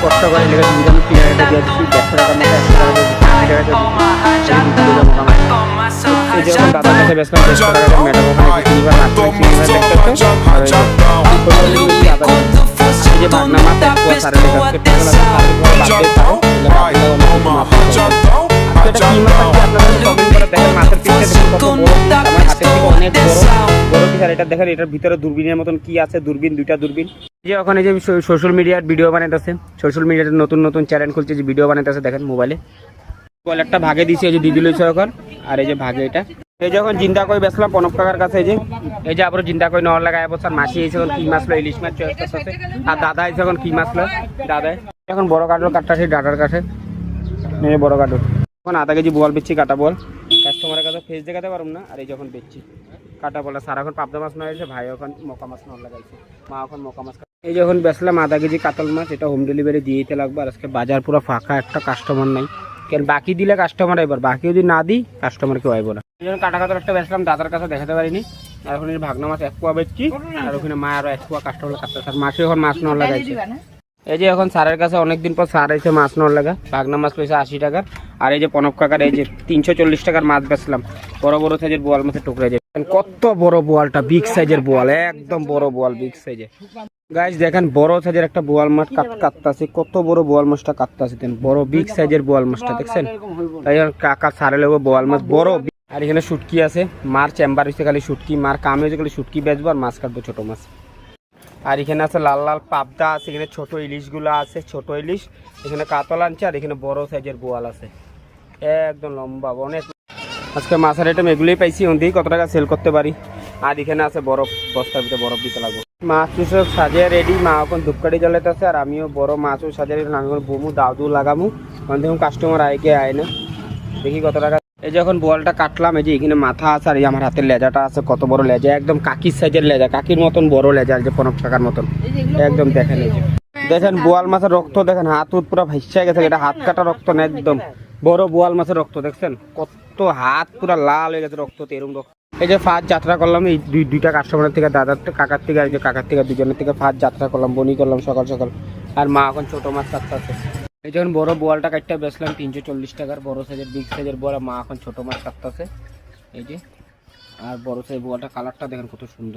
কষ্ট করে লেগে দাদার কাছে বেসলাম 150 টাকা ম্যাডাম ওখানে কিনবার যে ভাগনা মাছ একটু সারে এটা দেখেন এটার ভিতরে দূরবীনের মতন কি আছে, দূরবীন, দুইটা দূরবীন। যে ওখানে যে সোশ্যাল মিডিয়ার ভিডিও বানাইতেছে, সোশ্যাল মিডিয়াতে নতুন নতুন চ্যানেল খুলছে, যে ভিডিও বানাইতেছে দেখেন মোবাইলে একটা ভাগে দিছে, এই যে দিদি লইছে এখন। আর এই যে ভাগে এটা এই যখন চিন্তা করে বেসলাম প্রণব কাকার কাছে, এই যে আবার চিন্তা করে নেওয়ার লাগায় বছর মাসি এসে এখন কি মাছ লো, ইলিশ মাছ চয়েস আছে। আর দাদা এসে এখন কি মাছ লো, দাদা এখন বড় কাটল কাঠটা সেই ডাটার কাছে বড় কাটল। এখন আধা কেজি বল বেচছি, কাটা বল, কাস্টমারের কাছে ফেস দেখাতে পারব না। আর এই যখন বেচছি কাটা বলা সারা এখন পাবদা মাছ নেওয়া হয়েছে, ভাই এখন মকা মাছ নেওয়ার লাগাইছে, মা এখন মকা মাছ। এই যখন বেসলাম আধা কেজি কাতল মাছ, এটা হোম ডেলিভারি দিয়ে দিতে লাগবে। আর আজকে বাজার পুরো ফাঁকা, একটা কাস্টমার নাই। কারণ বাকি দিলে কাস্টমার আইবার, বাকি যদি না দিই কাস্টমার কেউ আইব না। এই জন্য কাটা কাতল একটা বেসলাম, দাদার কাছে দেখাতে পারিনি। আর এখন ভাগনা মাছ 1 পোয়া বেচছি, আর ওখানে মা আরো 1 পোয়া কাস্টমার কাটতেছে। আর মাসে এখন মাছ নেওয়ার লাগাইছে। এই যে এখন সারের কাছে অনেকদিন পর সার এসে মাছ নেওয়ার লাগা, ভাগনা মাছ পেয়েছে 80 টাকার। আর এই যে প্রণব কাকার এই যে 340 টাকার মাছ বেচলাম, বড় বড় সাইজের বোয়াল মাছের টুকরা। যে কত বড় বোয়ালটা, বিগ সাইজের বোয়াল, একদম বড় বোয়াল, বিগ সাইজের। গাইস দেখেন বড় সাইজের একটা বোয়াল মাছ কাটতাছে, কত বড় বোয়াল মাছটা কাটতাছে, বড় বিগ সাইজের বোয়াল মাছটা দেখছেন। তাই কাকা সারে লেবো বোয়াল মাছ বড়। আর এখানে শুটকি আছে, মার চেম্বার হচ্ছে খালি শুটকি, মার কাম হয়েছে খালি শুটকি বেচবো আর মাছ কাটবো, ছোট মাছ। আর এখানে আছে লাল লাল পাবদা আছে, এখানে ছোট ইলিশগুলো আছে, ছোট ইলিশ। এখানে কাতল আনছে, আর এখানে বড় সাইজের বোয়াল আছে, একদম লম্বা অনেক। আজকে মাছের আইটেম এগুলোই পাইছি, ওদিকে কত টাকা সেল করতে পারি। আর এখানে আছে বরফ, বস্তার ভিতরে বরফ দিতে লাগবে। মাছ সব সাজিয়ে রেডি, মা এখন ধূপকাঠি জ্বালাইতেছে। আর আমিও বড় মাছও সাজিয়ে রেডি, আমি বমু দাউদু লাগামু। দেখুন কাস্টমার আইকে আয় না, দেখি কত টাকা। এই যে এখন বোয়ালটা কাটলাম, এই যে এখানে মাথা আছে, আর এই আমার হাতের লেজাটা আছে, কত বড় লেজা, একদম কাকির সাইজের লেজা, কাকির মতন বড় লেজা, যে প্রণব কাকার মতন একদম। দেখেন এই যে দেখেন বোয়াল মাছের রক্ত দেখেন, হাত উত পুরো ভাইসা গেছে, এটা হাত কাটা রক্ত না, একদম বড় বোয়াল মাছের রক্ত দেখছেন, কত হাত পুরো লাল হয়ে গেছে রক্ত, এরম রক্ত। এই যে ফার্স্ট যাত্রা করলাম এই দুইটা কাস্টমারের থেকে, দাদার কাকার থেকে, আর যে কাকার থেকে, দুজনের থেকে ফার্স্ট যাত্রা করলাম, বনি করলাম সকাল সকাল। আর মা এখন ছোট মাছ কাটতে। এই যখন বড় বোয়ালটা কাটতে বেচলাম 340 টাকার, বড় সাইজের বিগ সাইজের বোয়াল। মা এখন ছোট মাছ কাটতেছে এই যে। আর বড় সাইজ বোয়ালটা কালারটা দেখেন কত সুন্দর।